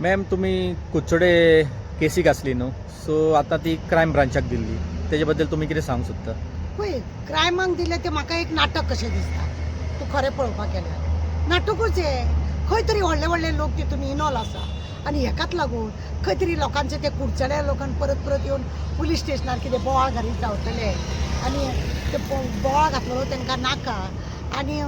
Ma'am तुम्ही कुचडे केसीक आसली न्हू, सो आता ती क्रायम ब्रांचाक दिल्ली, तेजे बद्दल तुम्ही कितें सांगूंक सोदता? पळय क्रायमाक दिलें तें म्हाका एक नाटक कशें दिसता. तूं खरें पळोवपाक गेल्यार नाटकूच हें. खंय तरी व्हडले व्हडले लोक तितून इनवॉल्व आसा आनी हेकाच लागून खंय तरी लोकांचे ते कुडचड्या लोकांक परत परत येवन पुलीस स्टेशनार कितें बोवाळ घालीत रावतले आनी ते बोवाळ घातलो तांकां नाका आनी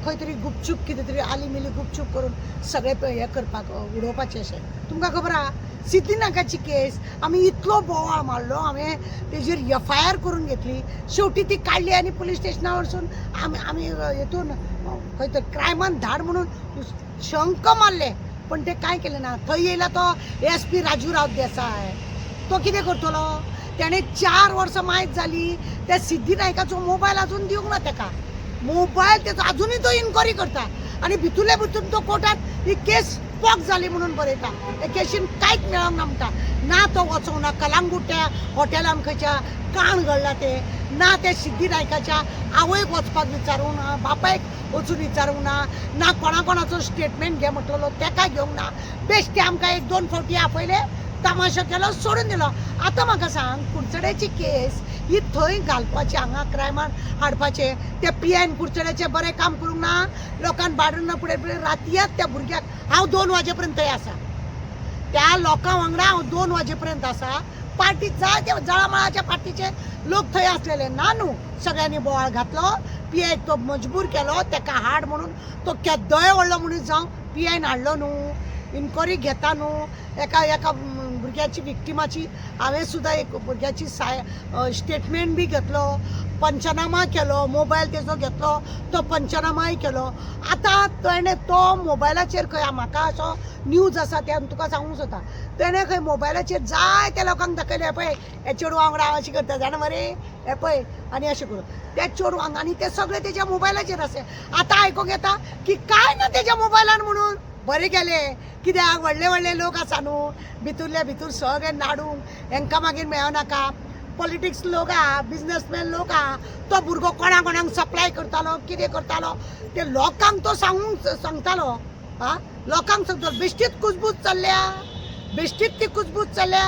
खंय तरी गुपचूप कितें तरी आली मिली गुपचूप करून सगळे हें करपाक उडोवपाचें अशें. तुमकां खबर आहा सिद्धीनाकाची केस आमी इतलो बोवाळ मारलो, हांवें तेजेर FIR करून घेतली. शेवटी ती काडली आनी पुलीस स्टेशनार वचून आमी हेतून खंय तर क्रायमान धाड म्हणून शंक मारले. पण ते काय केलें ना. थंय येयला तो SP राजूराव देसाय. तो कितें करतलो? त्याने 4 वर्सां मायज जाली त्या सिद्धी नायकाचो मोबायल अजून दिवंक ना ताका. मोबायल तेचो अजुनूय तो इन्क्वायरी करता आनी भितूरले भितूर तो कोर्टात ही केस पॉक जाली म्हणून बरयता. त्या केशीन कांयच मेळोंक ना म्हणटा. ना तो वचोंक ना कलांगुट्या हॉटेलान खंयच्या काण घडला ते, ना त्या सिद्धी नायकाच्या आवयक वचपाक विचारूंक ना, बापायक वचून विचारूंक ना, ना कोणाचो स्टेटमेंट घे म्हटलो तेका घेवंक ना. बेश्टे आमकां 1-2 फावटी आपयले, तमाशो केलो, सोडून दिलो. आतां म्हाका सांग कुडचड्याची केस ही थंय घालपाची, हांगा क्रायमान हाडपाचे. त्या PIन कुडचड्याचे बरें काम करूंक ना, लोकांक बाडून फुडें रातयात त्या भुरग्याक हांव 2 वाजेपर्यंत थंय आसा. त्या लोकां वांगडा हांव 2 वाजेपर्यंत आसा. पार्टी जाय त्या जळमाळाच्या पार्टीचे लोक थंय आसलेले ना न्हू. सगळ्यांनी बोवाळ घातलो, PIक तो मजबूर केलो तेका हाड म्हणून. तो केद्दोय व्हडलो मनीस जावं PIन हाडलो न्हू, इन्क्वायरी घेता न्हू. एका भुरग्याची विक्टिमाची हांवें सुद्दां एक भुरग्याची स्टेटमेंट बी घेतलो, पंचनामा केलो, मोबायल तेजो घेतलो, तो पंचनामाय केलो. आतां ताणें तो मोबायलाचेर खंय म्हाका असो न्यूज आसा ते तुका सांगूंक सोदता. ताणें खंय मोबायलाचेर जाय त्या लोकांक दाखयलें, हे पळय हे चेडवा वांगडा हांव अशें करता जाणा मरे, हे पळय आनी अशें करून त्या चेडवांक आनी ते सगळे तेज्या मोबायलाचेर आसा. आतां आयकूंक येता की काय ना तेज्या मोबायलान म्हणून. बरें गेलें, कित्याक व्हडले व्हडले लोक आसा न्हू, भितूरले भितूर सगळे नाडूंक हेंकां मागीर मेळनाका. पॉलिटिक्स लोक आहा, बिजनसमॅन लोक आहा. तो भुरगो कोणाक सप्लाय करतालो, कितें करतालो ते लोकांक तो सांगतालो. लोकांक सांगतालो. बेश्टीत कुजबूज चल्ल्या, बेश्टीत ती कुजबूज चल्ल्या,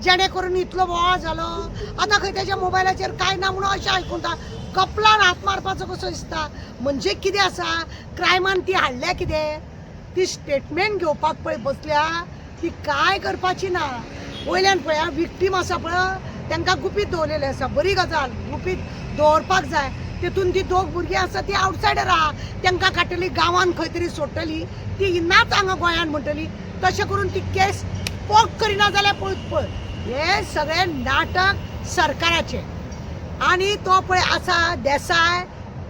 जेणे करून इतलो बोवाळ जालो. आतां खंय तेज्या मोबायलाचेर कांय ना म्हणून अशें आयकूंता. कपलान हात मारपाचो कसो दिसता. म्हणजे कितें आसा, क्रायमान ती हाडल्या कितें, ती स्टेटमेंट घेवपाक पळय बसल्या, ती काय करपाची ना. वयल्यान पळया विक्टीम आसा पळय तांकां गुपीत दवरलेले आसा. बरी गजाल, गुपीत दवरपाक जाय. तितून ती 2 भुरगीं आसा ती आवटसायडर आहा. तांकां काडटली गांवान खंय तरी सोडटली, ती नाच हांगा गोंयान म्हणटली. तशें करून ती केस पॉक करिना जाल्यार पळय हे सगळे नाटक सरकाराचे. आनी तो पळय आसा देसाय,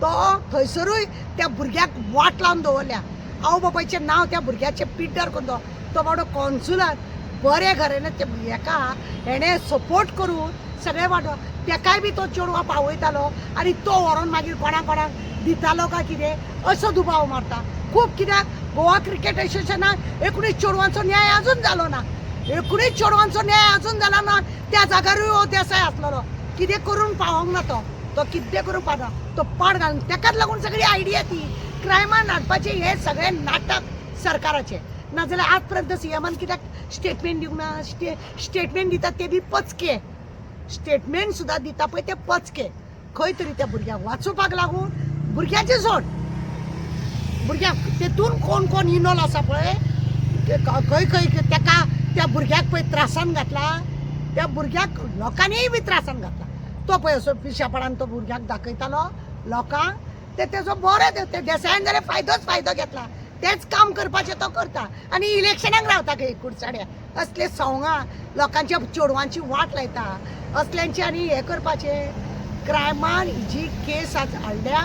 तो थंयसरूय त्या भुरग्याक वाट लावन दवरल्या. आवय बापायचें नांव त्या भुरग्याचें पिड्ड्यार करून तो बाबडो कॉन्सुलार बरे घराने ते हेका हेणें सपोर्ट करून सगळे वाटो तेकाय बी तो चेडवा पावयतालो आनी तो व्हरोन मागीर कोणाक दितालो काय कितें असो दुबाव मारता. खूब कित्याक गोवा क्रिकेट एसोसिएशनाक 19 चेडवांचो न्याय अजून जालो ना. 19 चेडवांचो न्याय अजून जाला ना. त्या जाग्यारूय हो देसाय आसलेलो. कितें करून पावोंक ना तो कितें करून पावना. तो पाड घालून तेकाच लागून सगळी आयडिया ती क्रायमान हाडपाचे हे सगळे नाटक सरकाराचे. नाजाल्यार आज पर्यंत CMन कित्याक स्टेटमेंट दिवंक ना. स्टेटमेंट दिता ते बी पचके. स्टेटमेंट सुद्दां दिता पळय ते पचके. खंय तरी त्या भुरग्याक वाचोवपाक लागून भुरग्याचें सोड, भुरग्याक तेतून कोण इनवॉल्व आसा पळय खंय तेका त्या भुरग्याक पळय त्रासान घातला. त्या भुरग्याक लोकांनीय बी त्रासान घातला. तो पळय असो पिशापणान तो भुरग्याक दाखयतालो लोकांक. तेजो बरें ते देसायान जाल्यार फायदो घेतला. तेच काम करपाचें तो करता आनी इलेक्शनाक रावता खंय कुडचड्या. असले सवंगां लोकांच्या चेडवांची वाट लायता असल्यांची आनी हें करपाचें. क्रायमान जी केस आज हाडल्या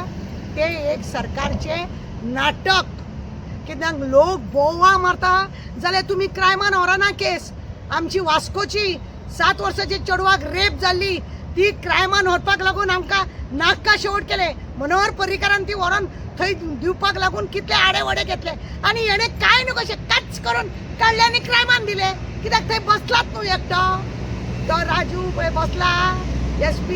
ते एक सरकारचें नाटक. कित्याक लोक बोवाळ मारता जाल्यार तुमी क्रायमान व्हरना केस. आमची वास्कोची 7 वर्साची चेडवाक रेप जाल्ली ती क्रायमान व्हरपाक लागून आमकां नाका शेवट केले. मनोहर पर्रीकारान ती व्हरोन थंय दिवपाक लागून कितले आडेवडे घेतले आनी हेणे कांय न्हू कशें कच करून काडले आनी क्रायमान दिले. कित्याक थंय बसलात न्हू एकटो तो राजू पळय बसला SP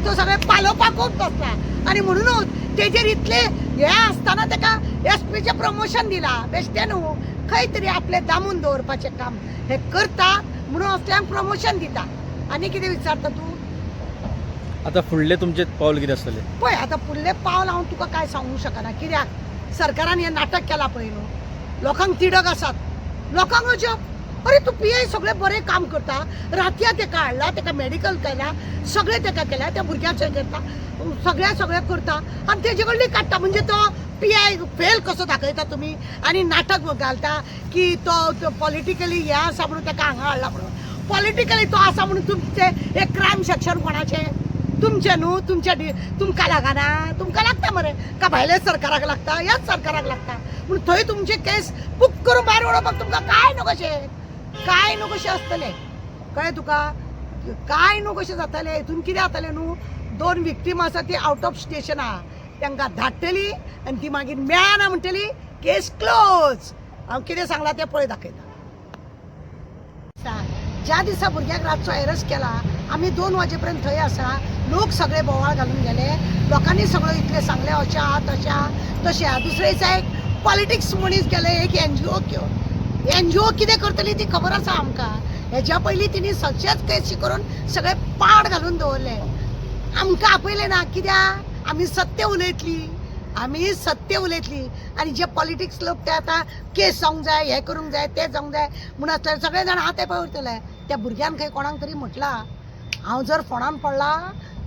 तो सगळे पालोवपाकूच बसला आनी म्हणूनच तेजेर इतले हे आसतना ताका एसपीचे प्रमोशन दिला बेश्टे न्हू खंय तरी आपले दामून दवरपाचें काम हे करता म्हणून असल्यांक प्रमोशन दिता आनी कितें विचारता तूं आता फुडले तुमचे पावल कितें आसतले पळय आतां फुडले पावल हांव तुका काय सांगूंक शकना कित्याक सरकारान हें नाटक केलां पळय न्हू लोकांक तिडक आसात लोकांक अजब अरे तू पीआय सगळें बरें काम करता रातया तेका हाडला तेका मेडिकल केला सगळें तेका केल्या त्या भुरग्याचें करता सगळें करता आनी तेजे कडली काडटा म्हणजे तो पीआय फेल कसो दाखयता तुमी आनी नाटक घालता की तो पॉलिटिकली हे आसा म्हणून तेका हांगा हाडला म्हणून पॉलिटिकली तो आसा म्हणून तुमचें एक क्रायम सेक्शन कोणाचें तुमचें न्हू तुमकां लागना तुमकां लागता मरे का भायल्या सरकाराक लागता ह्याच सरकाराक लागता पूण थंय तुमचे केस बूक करून भायर उडोवपाक तुमकां काय न्हू कशें आसतलें कळ्ळें तुका काय न्हू कशें जातालें हितून कितें जातालें न्हू 2 विक्टीम आसा ती आउट ऑफ स्टेशन आहा तांकां धाडटली आनी ती मागीर मेळना म्हणटली केस क्लोज हांव कितें सांगलां तें पळय दाखयता ज्या दिसा भुरग्याक रातचो एरेस्ट केला आमी 2 वाजेपर्यंत थंय आसा लोक सगळे बोवाळ घालून गेले लोकांनी सगळं इतलें सांगलें अशें आहा तशें आहा तशें आहा दुसरे दिसा एक पॉलिटिक्स मनीस गेले एक एनजीओ घेवन एनजीओ कितें करतली ती खबर आसा आमकां हेज्या पयलीं तिणी सदचेच केसी करून सगळे पाड घालून दवरले आमकां आपयलें ना कित्याक आमी सत्य उलयतली आनी जे पॉलिटिक्स लोक ते आतां केस जावंक जाय हें करूंक जाय तें जावंक जाय म्हणून आसल्यार सगळे जाण हात पळय उरतले त्या भुरग्यान खंय कोणाक तरी म्हटलां हांव जर फोंडान पडला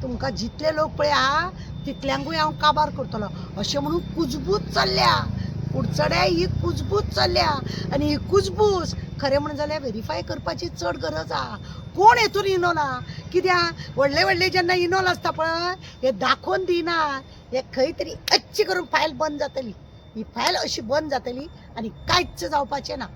तुमकां जितले लोक पळय आहा तितल्यांकूय हांव काबार करतलो अशें म्हणून कुजबूज चल्ल्या कुडचड्या ही कुजबूज चल्ल्या आनी ही कुजबूज खरें म्हणून जाल्यार व्हेरीफाय करपाची चड गरज आहा कोण हेतून इनोला कित्याक व्हडले जेन्ना इनोल आसता पळय हे दाखोवन दिनात हे खंय तरी अच्छी करून फायल बंद जातली ही फायल अशी बंद जातली आनी कांयच जावपाचें ना